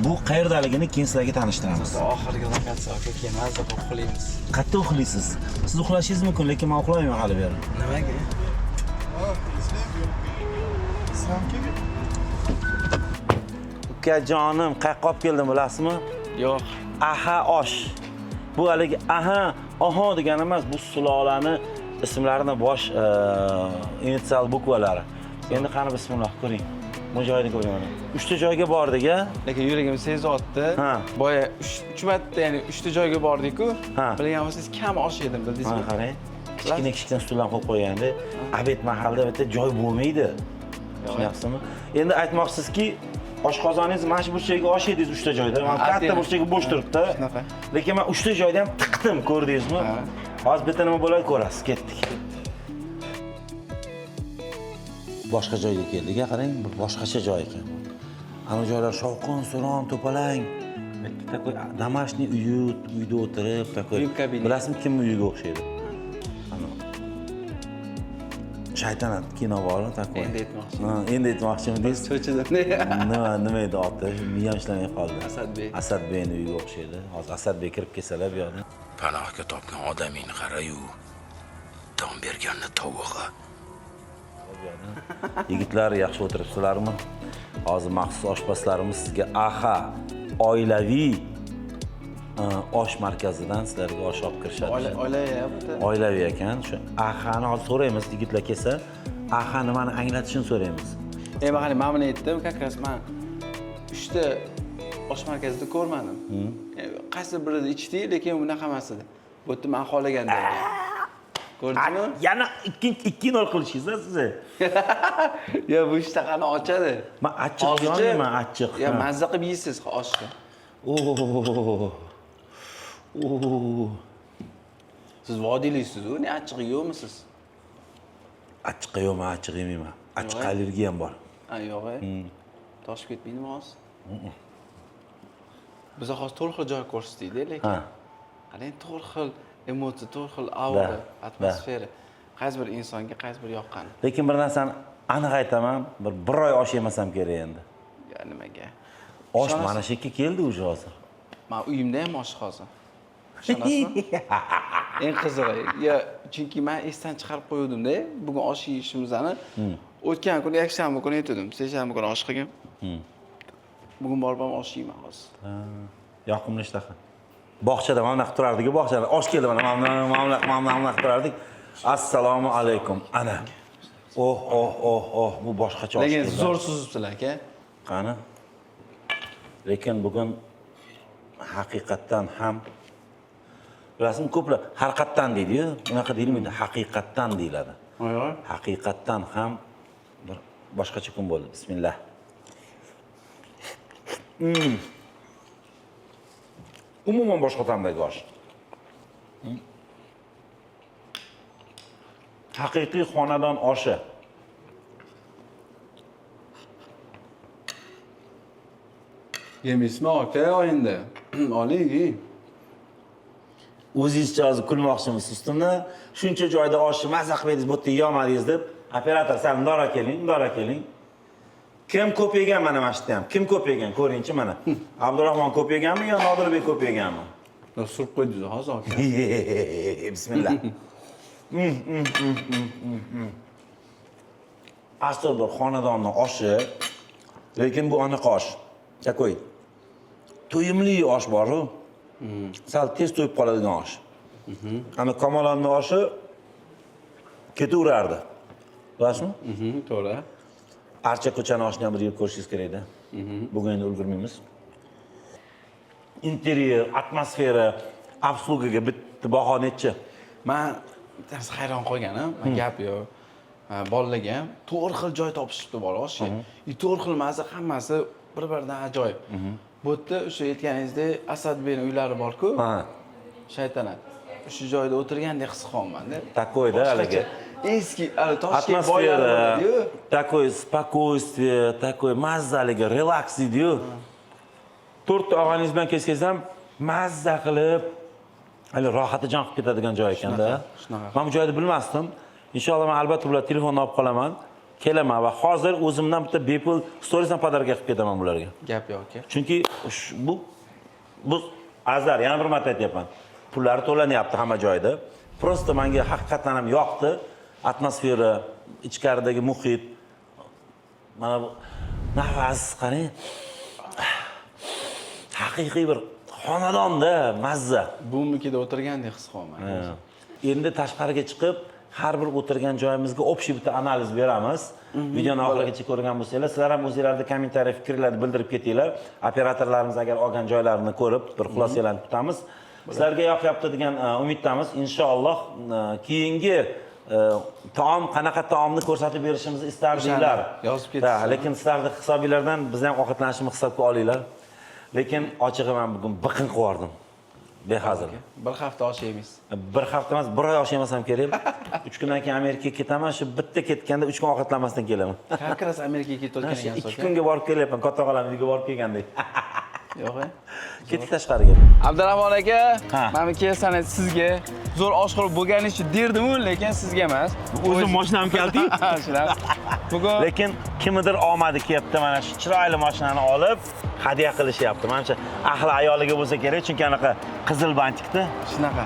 bu qayerdaligini keyin sizlarga tanishtiramiz. Oxirgi lokatsiya aka, keyin mazza qilib uxlaymiz. Qayerda uxlaysiz? Siz uxlashingiz mumkin, lekin men uxlamayman hali bu yerda. Nimaga? Ukajonim, qayerga olib keldim bilasizmi? Yo'q. Aha osh. Bu haligi oho degani emas, bu sulolani ismlarini bosh initsial bukvalari. Endi qani bismillah ko'ring. Bu joyni ko'ring mana. 3 ta joyga bordik-a? Lekin yuragim sezyapti. Ha. Boya 3 marta, ya'ni 3 ta joyga bordik-ku. Ha. Bilgan bo'lsangiz kam osh yedim, Mana bildingizmi? qarang. Kichkina stullarni qo'yib qo'yganda, obed mahalida bitta joy bo'lmaydi. Tushunyapsizmi? Endi aytmoqsizki, oshqozoningiz mana shu burchaga osh yedingiz 3 ta joyda. Mana katta burchaga bo'sh turibdi. Shunaqa. Lekin men 3 ta joyda ham tiqdim, ko'rdingizmi? Ha. Hozir bitta nima bo'ladi ko'rasiz, ketdik. Boshqa joyga keldik-a, qarang, bir boshqacha joy ekan. Ana joylar shovqin, suron, to'palang. Bitta такой домашний uyda o'tirib, такой. Uy kabinet. Bilasizmi, kim uyiga o'xshaydi? Ana. Shaytanat kino bormi, такой. Endi aytmoqchi. Ha, endi aytmoqchimidingiz? Cho'chidim. Nima edi oti? Miyam ishlamay qoldi. Asadbek. Asadbekning uyiga o'xshaydi. Hozir Asadbek kirib kelsalar bu yoqdan. Panohga topgan odamingni qara-yu. Don berganni tovug'i. Yigitlar, yaxshi o'tiribsizlarmi? Hozir maxsus oshpazlarimiz sizga AHA oilaviy osh markazidan sizlarga osh olib kirishadi. Oilaya bu. Oilaviy ekan. Shu AHAni hozir so'raymiz, yigitlar kelsa, AHA nimani anglatishini so'raymiz. Mahali men buni aytdim, kakras men 3 ta osh markazida ko'rmadim. Qaysi birida ichdik, lekin bunaqa emas edi. Bu yerda men xohlaganda. Ko'rdingmi? Yana 2-0 qilishingiz siz. Ya bu ishtahani ochadi. Men achchiq yeyolmayman, achchiq. Ya mazza qilib yeysiz oshni. Siz vodiyliksiz-ku, ne achchiq yeyolmaysiz? Achchiq yo'qman, achchiq yemayman. Achchiq allergiyam bor. Ha, yo'q. Toshib ketmaydimi hozir? Biz hozir to'rt xil joy ko'rsatdik, lekin. Ha. Qarang, to'rt xil emotsiya, to'rt xil aura, atmosfera. Qaysi bir insonga qaysi bir yoqqani. Lekin bir narsani aniq aytaman, bir oy osh yemasam kerak endi. Ya nimaga? Osh mana shu yerga keldi уже hozir. Men uyimda ham osh hozir. Ishonasizmi? Eng qizig'i, ya chunki men esdan chiqarib qo'yuvdim-da, bugun osh yeyishimizni. O'tgan kuni yakshanba kuni aytdim, seshanba kuni osh qilgan. Bugun borib ham osh yeyman hozir. Yoqimli ishtaha. Bog'chada mana bunaqa turardik-ku, bog'chada. Osh keldi mana turardik. Assalomu alaykum. Ana. Oh, bu boshqacha osh. Lekin zo'r suzibsizlar aka. Qani? Lekin bugun haqiqatdan ham bilasizmi, ko'plar haqiqatdan deydi-yu, unaqa deyilmaydi, haqiqatdan deyiladi. Yo'q. Haqiqatdan ham bir boshqacha kun bo'ldi. Bismillah. Umuman boshqa ta'mdagi osh. Haqiqiy xonadon oshi. Yemaysizmi aka endi? Oling. O'zingizcha hozir kulmoqchimisiz ustimda? Shuncha joyda oshni mazza qilmadingiz, bu yerda yemadingiz deb, operator sen dora keling. Kim ko'p yegan mana yerda ham? Kim ko'p yegan? Ko'ringchi mana. Abdurahmon ko'p yeganmi yo Nodirbek ko'p yeganmi? Surib qo'ydingiz hozir aka. Bismillah. Asl bir xonadonning oshi, lekin bu aniq osh. Takoy. To'yimli osh bor-ku. Sal tez to'yib qoladigan osh. Ana Kamolonning oshi ketaverardi. Bilasizmi? To'g'ri. Archa ko'chani oshni ham bir yeb ko'rishingiz kerak-da. Bugun endi ulgurmaymiz. interyer, atmosfera, obslugaga bitta baho necha? Men bittasi hayron qolganim, gap yo'q. Bolalarga ham 4 xil joy topishibdi bola oshi. 4 xil mazza hammasi bir-biridan ajoyib. Bu yerda o'sha aytganingizdek Asadbekning uylari bor-ku, Ha. shaytanat. O'sha joyda o'tirgandek his qilyapman-da. Takoy-da haligi. Eski, Toshkent boylari Atmosfera, bo'ladi-yu. takoy spokойствие, takoy mazzaligi, relaks edi-yu. 4 og'ayningiz bilan kelsangiz ham mazza qilib, hali rohatijon qilib ketadigan joy ekanda. Shunaqa. Men bu joyni bilmasdim. Inshaalloh men albatta bular telefonni olib qolaman. Kelaman va hozir o'zimdan bitta bepul storiesdan podarka qilib ketaman bularga. Gap yo'q aka. Chunki bu azar, yana bir marta aytyapman. Pullari to'lanyapti hamma joyda. Prosta menga haqiqatan ham yoqdi. Atmosfera, ichkaridagi muhit. Mana bu nafas qarang. Haqiqiy bir xonadonda mazza. Bumnikida o'tirgandek his qilyapman. Endi tashqariga chiqib, har bir o'tirgan joyimizga общий bitta analiz beramiz. Videoni oxirigacha ko'rgan bo'lsanglar, sizlar ham o'zingizlarda kommentariy fikrlarni bildirib ketinglar. Operatorlarimiz agar olgan joylarini ko'rib, bir xulosalarni kutamiz. Sizlarga yoqyapti degan umiddamiz. Inshaalloh keyingi taom qanaqa taomni ko'rsatib berishimizni istardinglar. Yozib keting. Lekin sizlarning hisobinglardan biz ham ovqatlanishni hisobga olinglar. Lekin ochig'i men bugun biqin qilardim. Behozir. Bir hafta osh yeymiz. Bir hafta emas, bir oy osh yemasam kerak. 3 kundan keyin Amerikaga ketaman, shu bitta ketganda 3 kun ovqatlanmasdan kelaman. Qarqarasi Amerikaga ketayotgan ekansiz. 2 kunga borib kelyapman, katta xolamning uyiga borib kelgandek. Yo'q-a? Ketdik tashqariga. Abdurahmon aka, Ha. men kelsan sizga zo'r oshxo'r bo'lgani uchun derdim-u, lekin sizga emas. O'zim mashinamni kalting. Shular. Bugun Lekin kimnidir omadi kelyapti, mana shu chiroyli mashinani olib hadya qilishyapti. Menimcha ahli ayoliga bo'lsa kerak, chunki anaqa qizil bantikda. shunaqa.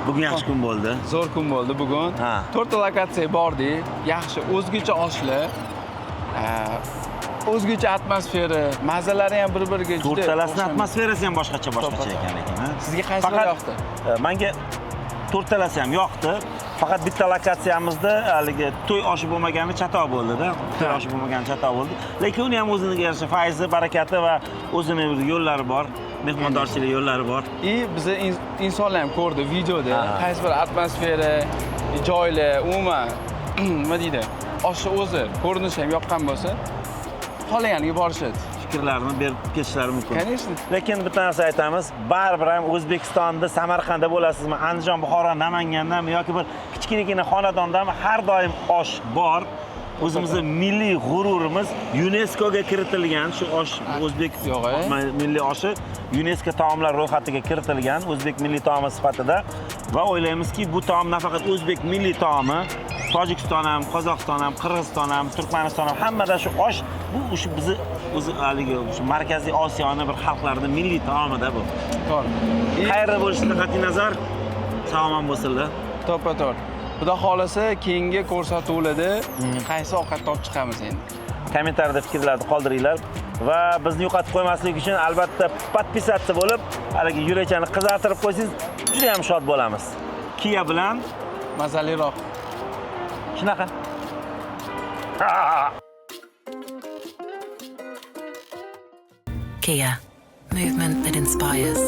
Bugun yaxshi kun bo'ldi. Zo'r kun bo'ldi bugun. Ha. 4 ta lokatsiya bordik. Yaxshi, o'zgacha oshlar. O'zgacha atmosfera, mazalari ham bir-biriga juda. To'rtalasini atmosferasi ham boshqacha ekan lekin. Sizga qaysi biri yoqdi? Menga to'rtalasi ham yoqdi. Faqat bitta lokatsiyamizda haligi to'y oshi bo'lmagani chatoq bo'ldi-da. To'y oshi bo'lmagani chatoq bo'ldi. Lekin uni ham o'zining yarasha fayzi, barakati va o'zining bir yo'llari bor. Mehmondorchilik yo'llari bor. Bizni insonlar ham ko'rdi videoda. Qaysi bir atmosfera, joylar, umuman nima deydi? Oshni o'zi ko'rinishi ham yoqqan bo'lsa, xohlaganiga borishadi. Fikrlarini berib ketishlari mumkin. Конечно. Lekin bitta narsa aytamiz, baribir ham O'zbekistonda, Samarqandda bo'lasizmi, Andijon, Buxoro, Namangandami yoki bir kichkinagina xonadondami har doim osh bor. O'zimizning milliy g'ururimiz UNESCOga kiritilgan shu osh o'zbek milliy oshi UNESCO taomlar ro'yxatiga kiritilgan o'zbek milliy taomi sifatida va o'ylaymizki bu taom nafaqat o'zbek milliy taomi, Tojikiston ham, Qozog'iston ham, Qirg'iziston ham, Turkmaniston ham hammada shu osh bu o'sha bizni o'zi haligi shu Markaziy Osiyoning bir xalqlarining milliy taomida bu. To'g'ri. Qayerda bo'lishidan qat'iy nazar sog'lom bo'lsinlar. To'ppa-to'g'ri. Xudo xolasa keyingi ko'rsatuvlarda qaysi ovqatni olib chiqamiz endi. Kommentariyada fikrlarni qoldiringlar va bizni yo'qotib qo'ymaslik uchun albatta podpisatsiya bo'lib, haligi yurakchani qizartirib qo'ysangiz, juda ham shod bo'lamiz. Kia bilan Mazaliroq. shunaqa. Kia, movement that inspires.